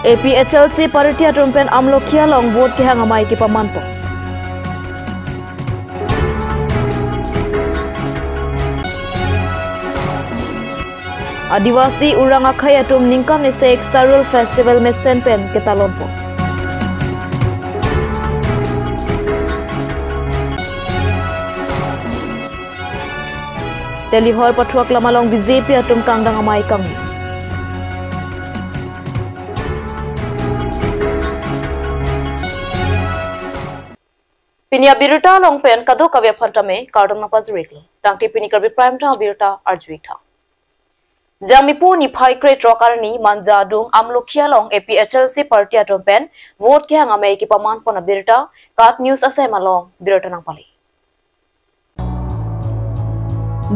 APHLC Paritia Tumpen Amlokia Long Vote ke hangamai ki pamanpo. Adivasi Urang Akhai Atum Ningkam ni Sek Sarul Festival में Senpen ke talonpo. Telihor patuak lamalong BJP atum kangdang amai kang. Pinia Birta Longpen Kado Kavya Fantame, Cardon Napazriklo. Tangti Pinikarbi Prime Town Birta Arjuita. Jamipu Nipai Crate Rokarni, Manja Dung, Amlokia Long, APHLC Party Atompen, Vote Kang Ameki Paman Pona Birta, Kat News Asemalong, Birta Nampali.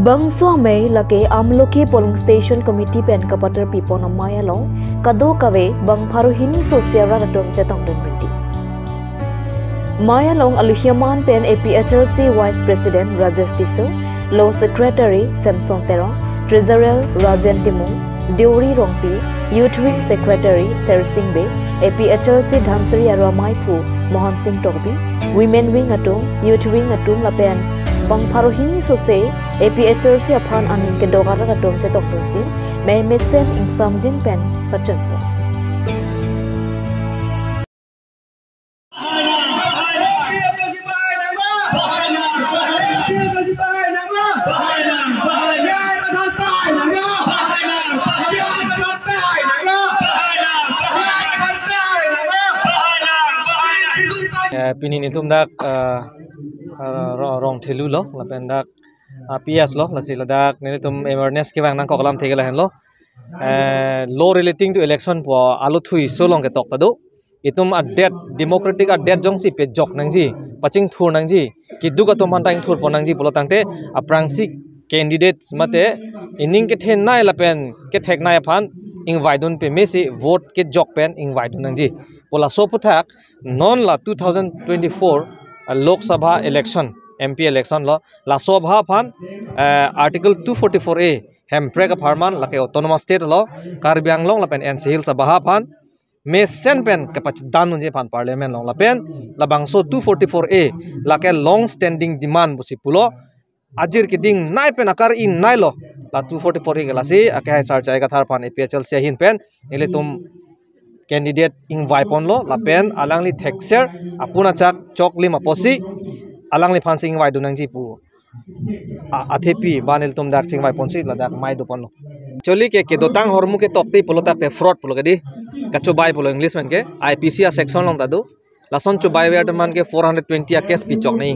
Bangso May Lake Amloki Polling Station Committee Pen Kapater Pipon Maya Long, Kado Kave, Bang Paruhini Sosiara Atom Chetong Dunriti. Maya Long Aluhiaman Pen APHLC Vice President Rajesh Tiso, Law Secretary Samson Terong, Treasurer Rajan Timung, Deuri Rongpi, Youth Wing Secretary Ser Singh Be, APHLC Dhansari Aramaipu, Mohan Singh Tobi, Women Wing Atum, Youth Wing Atum Lapen, Bang Paruhini Sose, APHLC upon Anin Kedogara Atum Chetok Dosi, May Mesen in Samjin Pen, Pachanpo. Pini nitum dak rong thelu lo lapen dak PS lo lasi ladak nitum awareness ke bang nang kokalam thegela hen lo law relating to election po alu thui so long ke tok tado itum adet democratic adet jong si pe jok nang ji paching thur nang ji ki duga to man tang thur po nang ji bolo tangte aprangsi candidates mate ining ke then nai lapen ke thek nai phan ing vaidun pe mesi vote ke jok pen ing vaidun nang ji pola so puthak non la 2024 Lok Sabha election MP election lo la sobha phan article 244A hempre ka pharman lake autonomous state lo Karbi Anglong la pen NC Hills sabha phan me sen pen kapach dan je phan parliament long la pen la bangso 244A lake long standing demand busi pulo ajir ki ding nai pen akar in nai lo la 244A la si ake hai sar chai ka thar phan APHL se hin pen ile tum candidate ing vaipon lo lapen alangli thekser apuna chak chokli maposi alangli phansing vai dunang ji pu athepi banil tum dak ching vaipon si ladak mai dopon lo choli ke dotang hormu ke tokti polotak te fraud pulogadi kacho bai pulo english man ke IPC section long dadu lason chu bai wer man ke 420 a case pi chok nei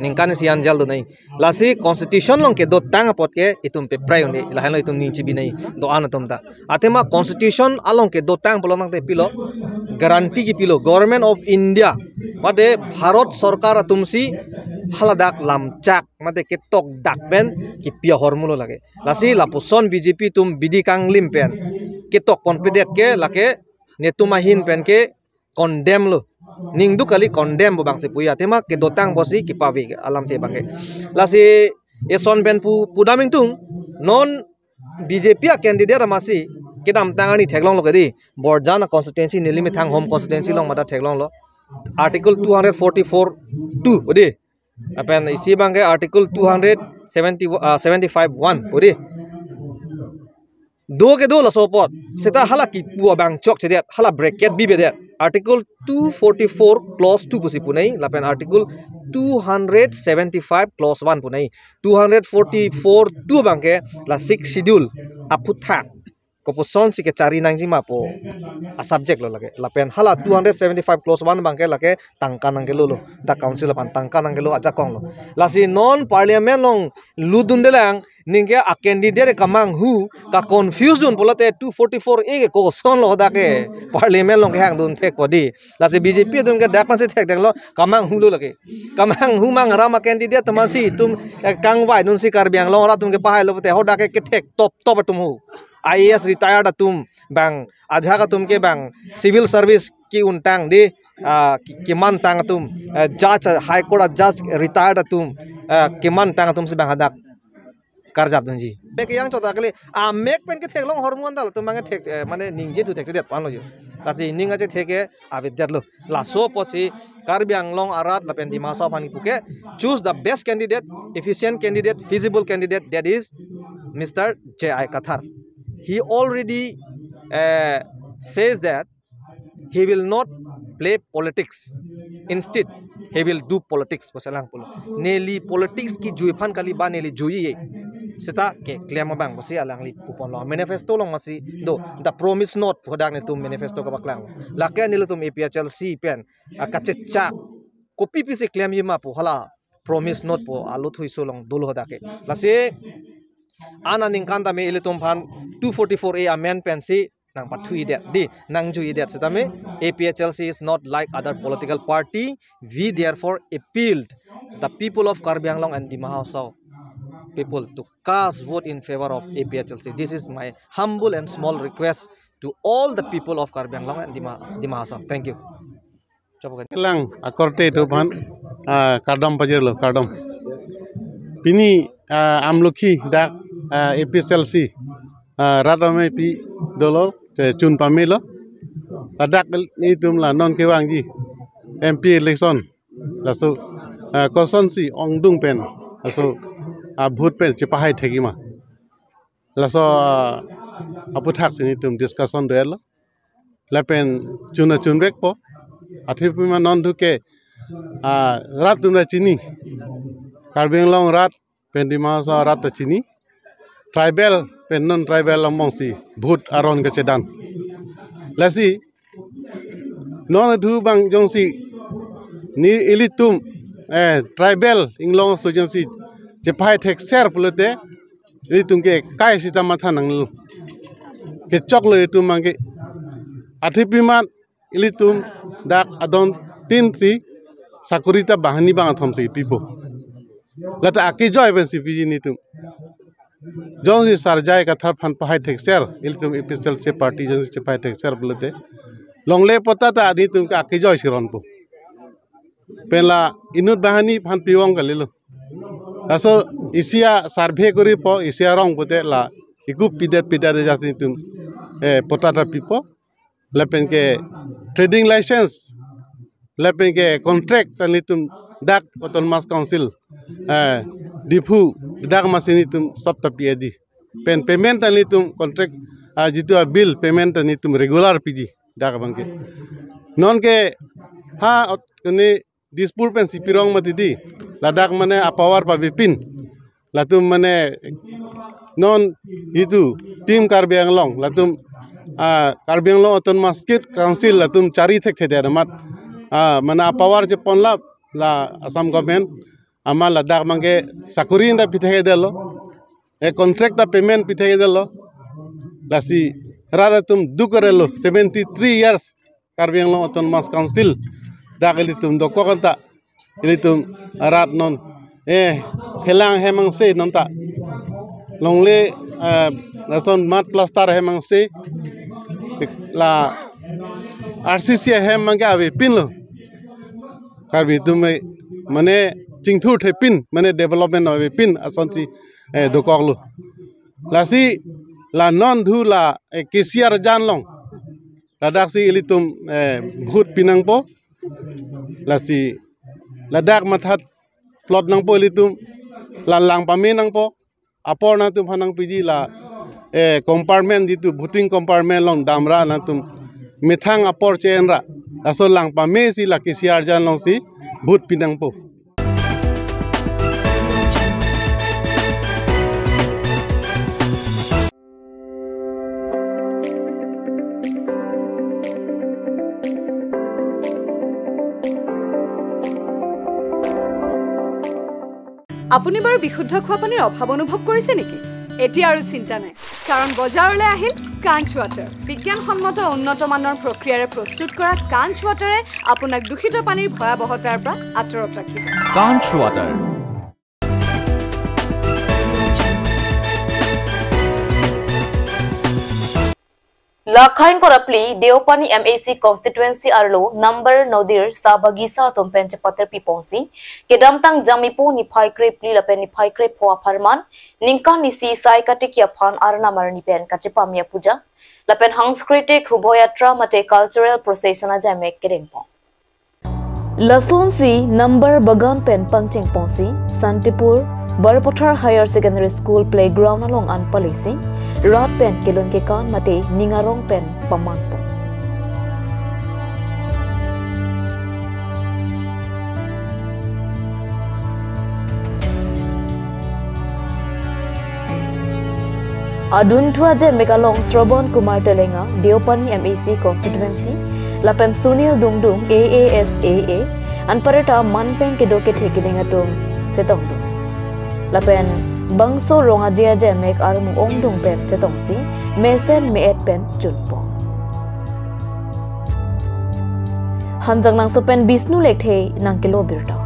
ningkan sian jal do nei lasi constitution long ke dotang apot ke itum pe prai oni la halo itum ning chibi nei do an tum ta atema constitution along ke dotang polong te pilo guarantee ki pilo government of India mate bharat sarkar atumsi haladak lamchak mate ke tok dakben ki pia hormulo lage lasi lapuson BJP tum bidi kanglim pen ke tok confident ke lake netumahin pen ke condemn lo ningdu kali condemn bo bangse puya tema ke dotang bosi ki pavi alam te bange lasi eson ben pu pudaming tung non BJP a candidate amasi kedam tangani theglong lo gadi borjana constituency nilimi thang home constituency long mata theglong lo article 244 2 odi apen isi bange article 275 1 odi do ke do la sopot seta hala ki pu bang chok che det hala bracket bi be det article 244 clause 2 pusi punai lapen article 275 clause 1 punai 244 2 bangke la 6 schedule aputha koposon si ke chari nangji mapo a subject lo lage lapen hala 275 clause 1 bangke lage tangka nangelo lo the council apan tangka nangelo aja kong lo lasi non parliament long ludundelang ningke a candidate kamang hu ka confused dun polate 244 e ko son lo dake parliament long hang dun thek kodi lasi BJP dun ke dak panse thek dak lo kamang hu lo lage kamang hu mang rama candidate tamasi tum kangwai nun si Karbi Anglong ra tum ke pahai lo te ho dake ke thek top tum hu IAS retired atum bang aja ka tum ke bang civil service ki untang di kiman tang atum judge high court judge retired atum kiman tang atum si bang hadak karjab dong ji mek yang chota kali mek pen ke thek long hormon dal tum mangi thek mane ningje tu thek det pan lo jo kasi ning aje theke avid der lo la so posi Karbi Anglong arat la pen di masa pani puke choose the best candidate, efficient candidate, feasible candidate, that is Mr. J.I. Kathar. He already says that he will not play politics. Instead, he will do politics. Neli politics ki juifan kali ba neli juiye. Seta ke claim bang basi alang li pupon lo manifesto long masi do the promise note hodak ne tum manifesto ka baklang lakya nil tum APHLC pen akachcha copy pisi claim yima po hala promise note po alu thui so long dul hodake lase ana ningkanda me ile tum phan 244A amend pen si nang pathui det di nang jui det seta me APHLC is not like other political party. We therefore appealed the people of Karbi Anglong and Dima Hausa people to cast vote in favor of APHLC. This is my humble and small request to all the people of Karbi Anglong and Dima Hausa. Thank you. Lang akorte itu pan kardam pajer lo kardam. Pini amlokhi dak APHLC radame pi dolor chun pamelo. Dak itu lah non kewang ji MP election lasu konsensi ongdung pen lasu भूत पे चिपाहाई थेगी मा लसो अपुथाक सिनी तुम discussion दोयल लपेन चुना चुनबेक पो अथिपिमा none दुके रात तुमरा चिनी कार्बी आंगलोंग रात पेन दिमा हौसा रात चिनी ट्राइबल पेन नन ट्राइबल लमोंसी भूत आरोन गचेदान लसी नन धु बांग जोंसी नि इलितुम tribal इंगलोंग सुजंसी Jepai tek share pelute, itu ke kai sita mata nanglu, ke coklo itu mangke, atipimat ilitum dak adon tinti sakurita bahani bangat hamsi pipo. Lata aki joy bensi piji nitum. Jonsi sarjai kathar pan pahai tek share, ilitum APHLC party jonsi jepai tek share pelute. Longle pota ta anitum ke aki joy siron po. Pela inut bahani pan piwang kalilu. Aso isia survey kori po isia rong pote la iku pidat jati tum potata pipo lepen ke trading license lepen ke contract tanitum dak autonomous council dipu dak masini tum sab tapi adi pen payment tanitum contract jitu bill payment tanitum regular piji dak bangke non ke ha kene dispute pen sipirong matidi ladak mane apawar pabipin latum mane non itu tim Karbi Anglong latum Karbi Anglong autonomous council latum cari thek theda mat mana apawar je ponla la Assam government ama ladak mange sakurin da pithege delo contract da payment pithege delo lasi rada tum dukarelo 73 years Karbi Anglong autonomous council dakali tum doko kanta ilitum arat non helang hemang se nonta longle nason mat plastar hemang se la RCC hemang ga ave pin lo Karbi tume mane chingthur the pin mane development ave pin asonti dokok lo lasi la non thu la KCR janlong ladak si ilitum bhut pinang po lasi ladak mathat plot nang po ilitum lalang pamin nang po apor na tum hanang piji la compartment ditu bhuting compartment long damra na tum mithang apor chenra aso lang pame si la KCR jan long si bhut pinang po আপুনি বাৰু বিশুদ্ধ খোৱা পানীৰ অভাৱ অনুভৱ কৰিছে নেকি এতিয়া আৰু চিন্তা নাই কাৰণ বজাৰলৈ আহিল কাঞ্চ ৱাটাৰ বিজ্ঞানসন্মত উন্নত মানৰ প্ৰক্ৰিয়াৰে প্ৰস্তুত কৰা কাঞ্চ ৱাটাৰে আপোনাক দূষিত পানীৰ ভয়াৱহতাৰ পৰা আঁতৰত ৰাখিব কাঞ্চ water Lakhain korapli Deopani MAC constituency arlo number nodir sabagisa tompen cepater pipongsi kedamtang jamipo ni phaikrep li lapen ni phaikrep hoa pharman ningkan nisi sai katikia phan arna marni pen kachepamia puja lapen hangskrite khuboyatra mate cultural procession jamek kedengpo Lasonsi number bagan pen pangcheng pongsi Santipur Barpothar Higher Secondary School playground along Anpalisi Rat pen kilon ke kan mate ningarong pen pamanpo Adun thua je mekalong Srobon Kumar Telenga Deopani MAC constituency lapen Sunil Dungdung AASAA anpareta manpeng kedoke thekilinga tum chetongdung lapen bangso rongaja jemek armu ongdung pen chetongsi mesen meet pen junpo hanjang nang sopen Bisnu lekthei nang kilo birta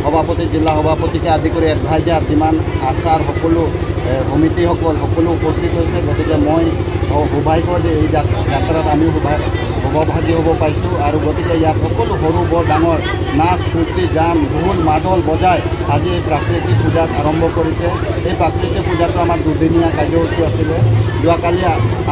সভাপতি জিলা সভাপতিকে আদি কৰি adviser যিমান আচাৰ সকলো সমিতিসকল সকলো উপস্থিত হৈছে গতিকে মই সৌভাগ্য যে এই যাত্ৰাত আমি সহভাগী হ'ব পাইছোঁ আৰু গতিকে ইয়াত সকলো সৰু বৰ ডাঙৰ নাচ ফূৰ্তি জাম ঢোল মাদল বজাই আজি এই প্ৰাকৃতিক পূজাত আৰম্ভ কৰিছে এই প্ৰাকৃতিক পূজাটো আমাৰ দুদিনীয়া কাৰ্যসূচী আছিলে যোৱাকালি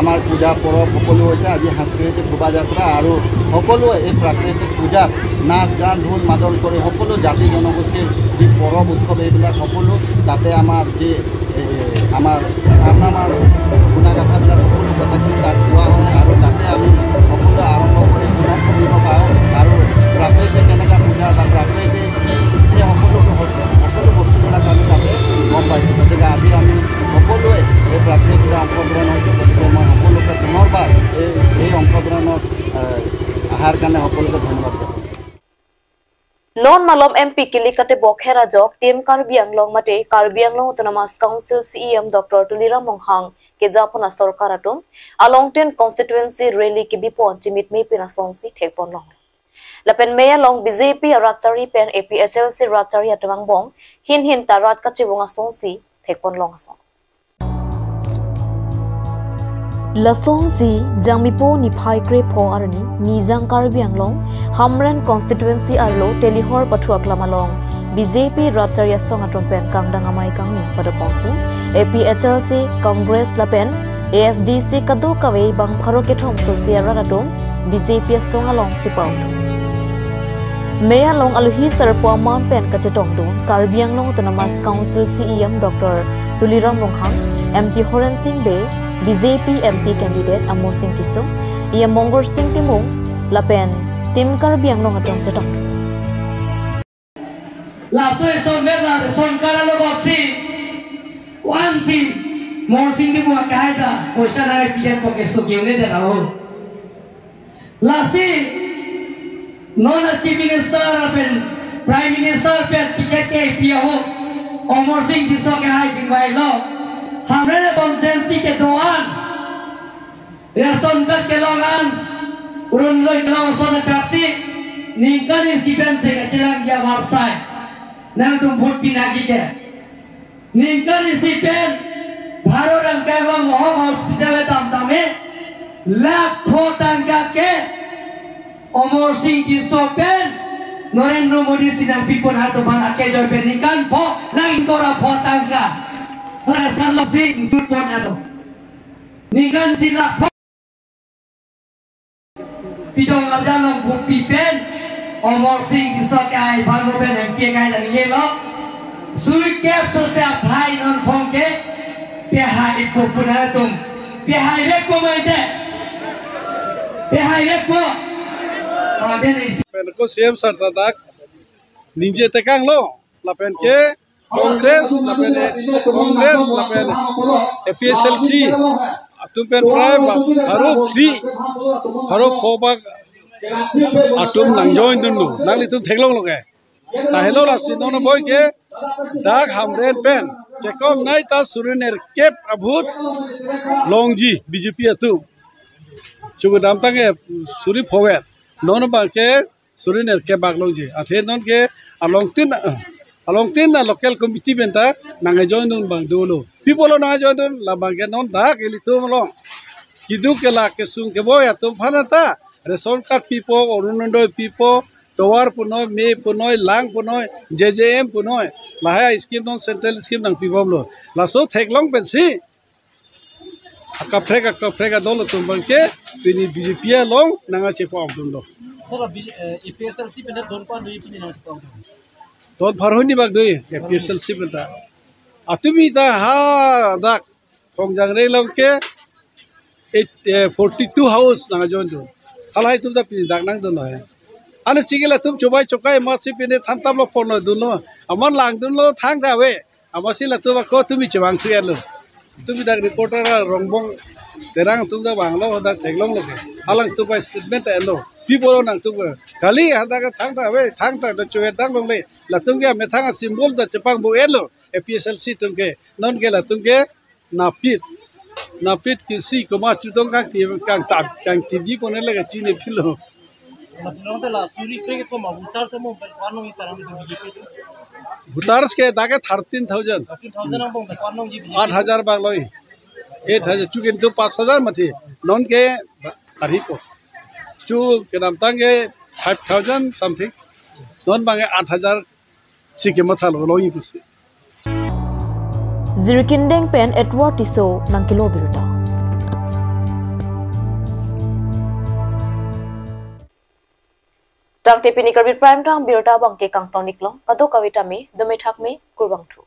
আমাৰ পূজা পৰৱ সকলো হৈছে আজি সাংস্কৃতিক শোভাযাত্ৰা আৰু সকলোৱে এই প্ৰাকৃতিক পূজাত নাচ গান ঢোল মাদল কৰি সকলো জাতি জনগোষ্ঠীৰ যি পৰৱ উৎসৱ এইবিলাক সকলো তাতে আমাৰ যি আমাৰ আমাৰ গুণাগাথাবিলাক সকলো কথাখিনি তাত কোৱা হয় আৰু তাতে আমি সকলোৱে আৰম্ভ কৰি গুণত শুনিব পাৰোঁ আৰু প্ৰাকৃতিক কেনেকুৱা পূজা বা প্ৰাকৃতিক কি সেই সকলো বস্তুবিলাক আমি তাতে গম পাইছোঁ গতিকে আজি আমি সকলোৱে এই প্ৰাকৃতিক পূজা অংশগ্ৰহণ হৈছোঁ গতিকে মই সকলোকে পুনৰবাৰ এই অংশগ্ৰহণত অহাৰ কাৰণে সকলোকে ধন্যবাদ দিওঁ Non malom MP Kilikate Bokhera Jok Team Karbi Anglong Mate Karbi Anglong Autonomous Council CEM Dr. Tuliram Monghang ke Japona Sorkaratum along 10 constituency rally ke bipon chimit me pinasongsi thekpon long lapen meya long BJP Ratchari pen APSLC Ratchari atwang bong hin tarat ka chibunga songsi thekpon long song Lasonsi Jamipo ni Phaikrep ho arni Nizang Karbi Anglong Hamren constituency arlo Telihor Pathua Klamalong BJP Ratcharia Song Atompen Kangdang Amai Kangni Padapongsi APHLC Congress Lapen ASDC Kado Kawe Bang Pharokethom Sosiara Ratom BJP Song Along Chipau Meya Long Aluhi Sarpwa Man Pen Kachetongdun Karbi Anglong Autonomous Council CEM Dr. Tuliram Monghang MP Horen Singh Be BJP MP candidate Amor Singh Tiso, ia Mongor Singh Timung, Lapen, Tim Karbi Anglong Atong Chetong. Laso son vela son karalo boxi, one sing, Mor Singh Timung akaida, oisa na pian poke sukiune de rao. Lasi, non chief minister Lapen, prime minister pen tiket ke piaho, Amor Singh Tiso ke hai jingwai lo. हमरे कॉन्सेंसी के दौरान ration card के दौरान उन्होंने इतना सोना taxi निकल incident से कचरा किया वापसाय ना तुम वोट पिना की के निकल इंसिडेंट भारो रंग के वो मोहम हॉस्पिटल में तामतामे लाखों टंका के अमर सिंह की सोपेन Narendra Modi sidang people hatu bana ke joy penikan po lain tora po tangka. Para salok sing tupon ato. Nikan sila po. Pidong ajalong bukti pen. Omor sing disok ay bago pen MK kay dan ngelo. Suri kep sosial bhai non pongke. Pihai ko punatum. Pihai ko maite. Pihai ko. pen ko CM sarta dak ninje tekang lo la pen ke Congress la pen APSLC atum pen prai ba haro khoba atum nang join dun lu nang li tum theklong lo ke ta hello la sinono boy ke dak hamren pen ke kom nai ta suriner kep abhut longji BJP atu chugudam tange suri phowet non ba ke suriner ke baglongji athe non ke along tin na local committee benta nanga join dun bang dulu people na join dun la bang ke non dak eli tum long kidu ke la ke sung ke boy atum phanata ration card people orunondoi people towar punoi me punoi lang punoi JJM punoi lahaya scheme non central scheme nang people lo la so theklong ben si akaprega dolo tum bang ke pini BJP long nanga chepo abdun lo APSLC pen don pa doi pini nang tong don farhoni bag doi APSLC benta atumi ta ha dak kongjang re long ke 42 house nanga join do halai tum da pini dak nang don hai ane sigela tum chobai chokai ma si pini thantam lo phone dun lo amon lang dun lo thang da we amasila tum ko tumi chewang thian lo tumi dak reporter rongbong terang tum da banglo dak theklong lo ke halang tu ba statement elo people nang tu kali handa ka thang da we thang ta do choe dang long le la tum ke me thang symbol da chepang bo elo APSLC tum ke non ke la tum ke napit kisi koma chudong kang ti kang tv ko ne la chi ne philo मतलब तो ला Suri cricket को माबूतार से मो कौन इस तरह में BJP भूतारस के दागे 13,000 13,000 हम कौन जी 8,000 बाग लोई 8,000 चुकिन तो 5,000 मथी नॉन के हरी को चु के नाम तांगे 5,000 समथिंग नॉन बांगे 8,000 चिके मथा लोई pussy Zirikindeng pen Edward Tiso nang kilo biruta. Tang tepi ni karbit prime tang biruta bangke kang tonik long kado kawita me dome thak me kurbang thu.